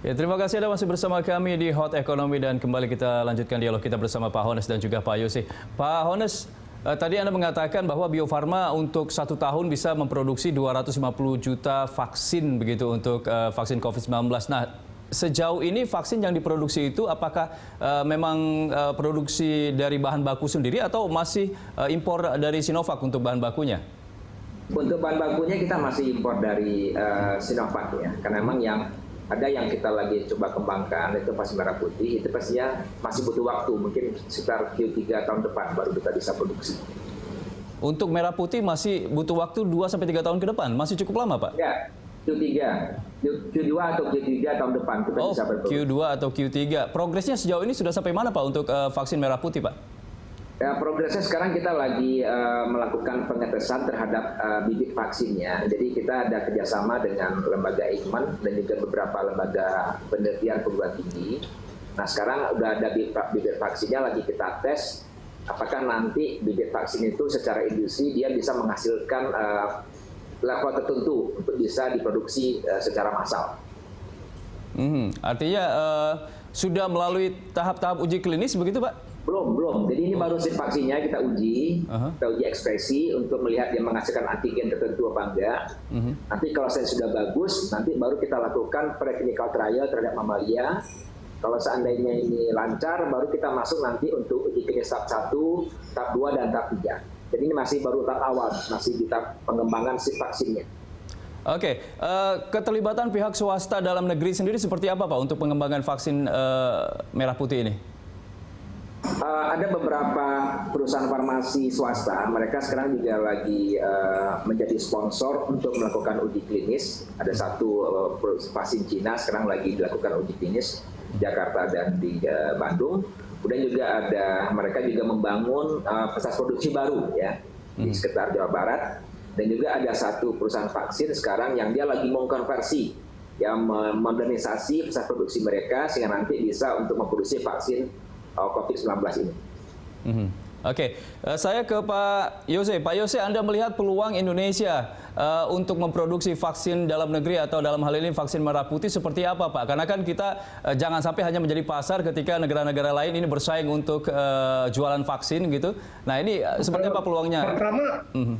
Ya, terima kasih Anda masih bersama kami di Hot Economy dan kembali kita lanjutkan dialog kita bersama Pak Honest dan juga Pak Yose. Pak Honest, tadi Anda mengatakan bahwa Bio Farma untuk 1 tahun bisa memproduksi 250 juta vaksin begitu untuk vaksin COVID-19. Nah, sejauh ini vaksin yang diproduksi itu apakah memang produksi dari bahan baku sendiri atau masih impor dari Sinovac untuk bahan bakunya? Untuk bahan bakunya kita masih impor dari Sinovac ya, karena memang ada yang kita lagi coba kembangkan, itu vaksin merah putih, itu pastinya masih butuh waktu, mungkin sekitar Q3 tahun depan baru kita bisa produksi. Untuk merah putih masih butuh waktu 2-3 tahun ke depan, masih cukup lama Pak? Ya, Q2 atau Q3 tahun depan kita bisa berproduksi. Q2 atau Q3. Progresnya sejauh ini sudah sampai mana Pak untuk vaksin merah putih Pak? Ya, progresnya sekarang kita lagi melakukan pengetesan terhadap bibit vaksinnya. Jadi kita ada kerjasama dengan lembaga Eijkman dan juga beberapa lembaga penelitian perguruan tinggi. Nah sekarang udah ada bibit vaksinnya lagi kita tes. Apakah nanti bibit vaksin itu secara industri dia bisa menghasilkan level tertentu untuk bisa diproduksi secara massal. Artinya sudah melalui tahap-tahap uji klinis begitu Pak? Belum. Jadi ini baru vaksinnya kita uji ekspresi untuk melihat dia menghasilkan antigen tertentu apa enggak. Nanti kalau sudah bagus, nanti baru kita lakukan preclinical trial terhadap mamalia. Kalau seandainya ini lancar, baru kita masuk nanti untuk uji klinis tahap 1, tahap 2, dan tahap 3. Jadi ini masih baru tahap awal, masih di tahap pengembangan si vaksinnya. Oke, keterlibatan pihak swasta dalam negeri sendiri seperti apa Pak untuk pengembangan vaksin merah putih ini? Ada beberapa perusahaan farmasi swasta, mereka sekarang juga lagi menjadi sponsor untuk melakukan uji klinis. Ada satu vaksin Cina sekarang lagi dilakukan uji klinis di Jakarta dan di Bandung. Kemudian juga mereka juga membangun proses produksi baru ya di sekitar Jawa Barat. Dan juga ada satu perusahaan vaksin sekarang yang dia lagi mengkonversi, yang modernisasi proses produksi mereka sehingga nanti bisa untuk memproduksi vaksin COVID-19 ini. Oke, saya ke Pak Yose. Pak Yose, Anda melihat peluang Indonesia untuk memproduksi vaksin dalam negeri atau dalam hal ini vaksin merah putih seperti apa Pak? Karena kan kita jangan sampai hanya menjadi pasar ketika negara-negara lain ini bersaing untuk jualan vaksin gitu. Nah ini seperti apa peluangnya?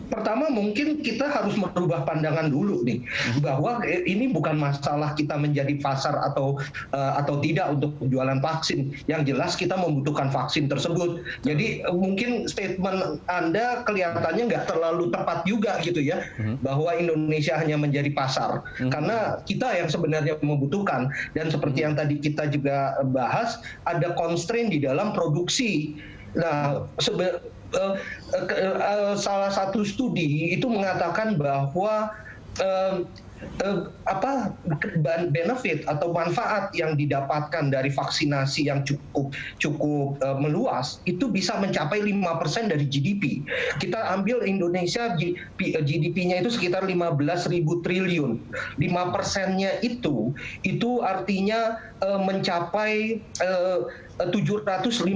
Pertama mungkin kita harus merubah pandangan dulu nih, bahwa ini bukan masalah kita menjadi pasar atau tidak untuk jualan vaksin. Yang jelas kita membutuhkan vaksin tersebut. Jadi mungkin statement Anda kelihatannya nggak terlalu tepat juga gitu ya, bahwa Indonesia hanya menjadi pasar. Karena kita yang sebenarnya membutuhkan, dan seperti yang tadi kita juga bahas, ada constraint di dalam produksi. Nah, salah satu studi itu mengatakan bahwa benefit atau manfaat yang didapatkan dari vaksinasi yang cukup meluas itu bisa mencapai 5% dari GDP. Kita ambil Indonesia, GDP-nya itu sekitar 15.000 triliun. 5%-nya itu artinya mencapai 750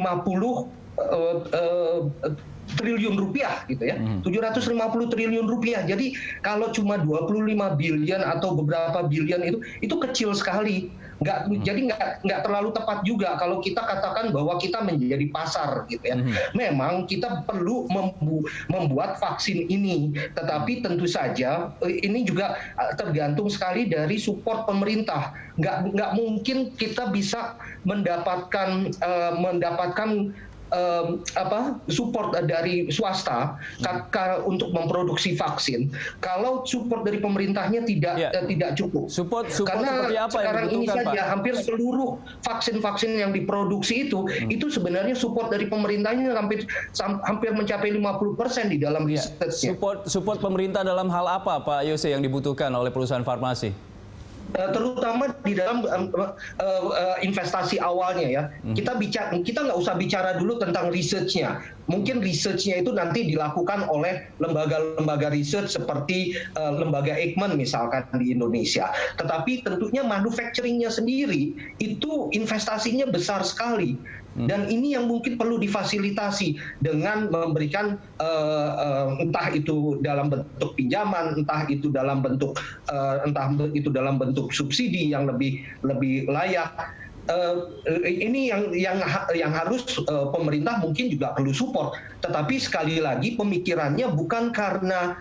triliun rupiah gitu ya, 750 triliun rupiah. Jadi kalau cuma 25 billion atau beberapa billion itu kecil sekali. Jadi nggak terlalu tepat juga kalau kita katakan bahwa kita menjadi pasar gitu ya. Memang kita perlu membuat vaksin ini, tetapi tentu saja ini juga tergantung sekali dari support pemerintah. Nggak mungkin kita bisa mendapatkan support dari swasta untuk memproduksi vaksin kalau support dari pemerintahnya tidak cukup. Support karena seperti apa sekarang yang ini saja Pak? Hampir seluruh vaksin yang diproduksi itu sebenarnya support dari pemerintahnya hampir mencapai 50% di dalam risetnya. Support pemerintah dalam hal apa Pak Yose yang dibutuhkan oleh perusahaan farmasi? Terutama di dalam investasi awalnya ya. Kita nggak usah bicara dulu tentang research-nya. Mungkin research-nya itu nanti dilakukan oleh lembaga-lembaga research seperti lembaga Eijkman misalkan di Indonesia. Tetapi tentunya manufacturing-nya sendiri itu investasinya besar sekali. Dan ini yang mungkin perlu difasilitasi dengan memberikan entah itu dalam bentuk pinjaman, entah itu dalam bentuk subsidi yang lebih layak. Ini yang harus pemerintah mungkin juga perlu support. Tetapi sekali lagi pemikirannya bukan karena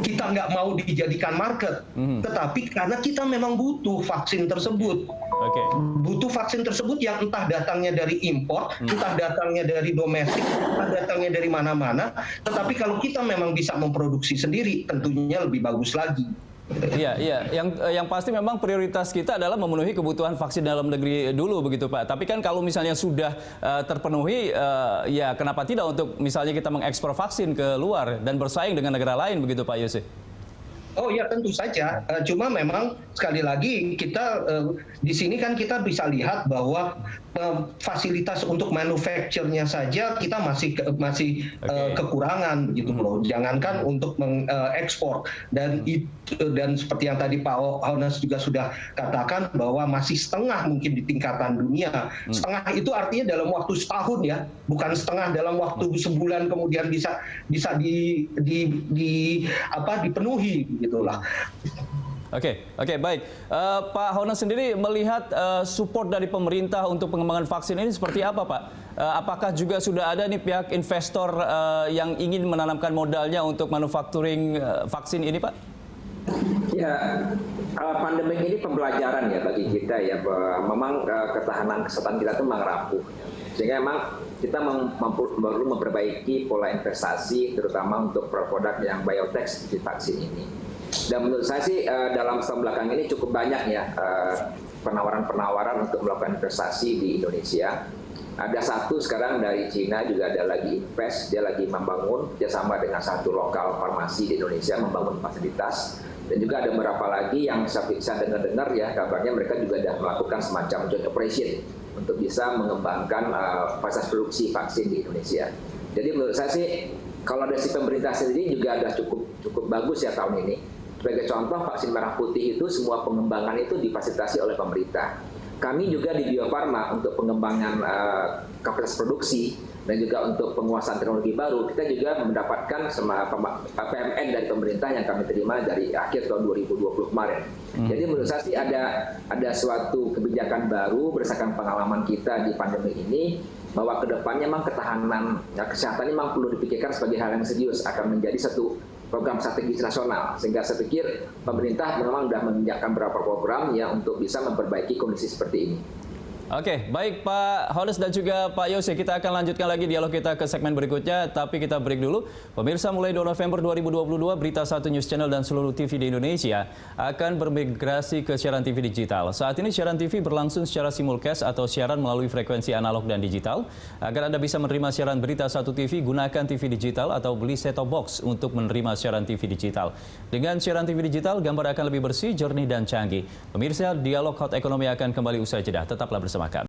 kita nggak mau dijadikan market, tetapi karena kita memang butuh vaksin tersebut. Butuh vaksin tersebut yang entah datangnya dari impor, entah datangnya dari domestik, entah datangnya dari mana-mana. Tetapi kalau kita memang bisa memproduksi sendiri, tentunya lebih bagus lagi. Iya, iya. Yang pasti memang prioritas kita adalah memenuhi kebutuhan vaksin dalam negeri dulu, begitu Pak. Tapi kan kalau misalnya sudah terpenuhi, ya kenapa tidak untuk misalnya kita mengekspor vaksin ke luar dan bersaing dengan negara lain, begitu Pak Yose? Oh ya, tentu saja. Cuma memang sekali lagi kita di sini kan kita bisa lihat bahwa fasilitas untuk manufacture-nya saja kita masih kekurangan gitu loh. Jangankan untuk mengekspor. Dan seperti yang tadi Pak Hones juga sudah katakan bahwa masih setengah mungkin di tingkatan dunia. Setengah itu artinya dalam waktu setahun ya, bukan setengah dalam waktu sebulan kemudian bisa dipenuhi gitulah. Oke, baik. Pak Hones sendiri melihat support dari pemerintah untuk pengembangan vaksin ini seperti apa, Pak? Apakah juga sudah ada nih pihak investor yang ingin menanamkan modalnya untuk manufacturing vaksin ini, Pak? Ya, pandemi ini pembelajaran ya bagi kita ya. Memang ketahanan kesehatan kita itu memang rapuh. Sehingga memang kita perlu memperbaiki pola investasi, terutama untuk produk yang biotech seperti vaksin ini. Dan menurut saya sih dalam setahun belakang ini cukup banyak ya penawaran-penawaran untuk melakukan investasi di Indonesia. Ada satu sekarang dari Cina juga ada lagi invest, dia lagi membangun kerjasama dengan satu lokal farmasi di Indonesia membangun fasilitas. Dan juga ada beberapa lagi yang bisa dengar-dengar ya kabarnya mereka juga sudah melakukan semacam joint operation untuk bisa mengembangkan fasilitas produksi vaksin di Indonesia. Jadi menurut saya sih kalau dari si pemerintah sendiri juga ada cukup bagus ya tahun ini. Sebagai contoh, vaksin merah putih itu semua pengembangan itu difasilitasi oleh pemerintah. Kami juga di Bio Farma untuk pengembangan kapasitas produksi dan juga untuk penguasaan teknologi baru, kita juga mendapatkan PMN dari pemerintah yang kami terima dari akhir tahun 2020 kemarin. Jadi menurut saya sih ada suatu kebijakan baru berdasarkan pengalaman kita di pandemi ini, bahwa kedepannya memang ketahanan kesehatan memang perlu dipikirkan sebagai hal yang serius, akan menjadi satu program strategis nasional. Sehingga saya pikir pemerintah memang sudah menyiapkan beberapa program ya untuk bisa memperbaiki kondisi seperti ini. Oke, baik Pak Hones dan juga Pak Yose, kita akan lanjutkan lagi dialog kita ke segmen berikutnya, tapi kita break dulu. Pemirsa, mulai 2 November 2022, Berita 1 News Channel dan seluruh TV di Indonesia akan bermigrasi ke siaran TV digital. Saat ini siaran TV berlangsung secara simulcast atau siaran melalui frekuensi analog dan digital. Agar Anda bisa menerima siaran Berita 1 TV, gunakan TV digital atau beli set-top box untuk menerima siaran TV digital. Dengan siaran TV digital, gambar akan lebih bersih, jernih, dan canggih. Pemirsa, dialog Hot Ekonomi akan kembali usai jeda. Tetaplah bersama kami.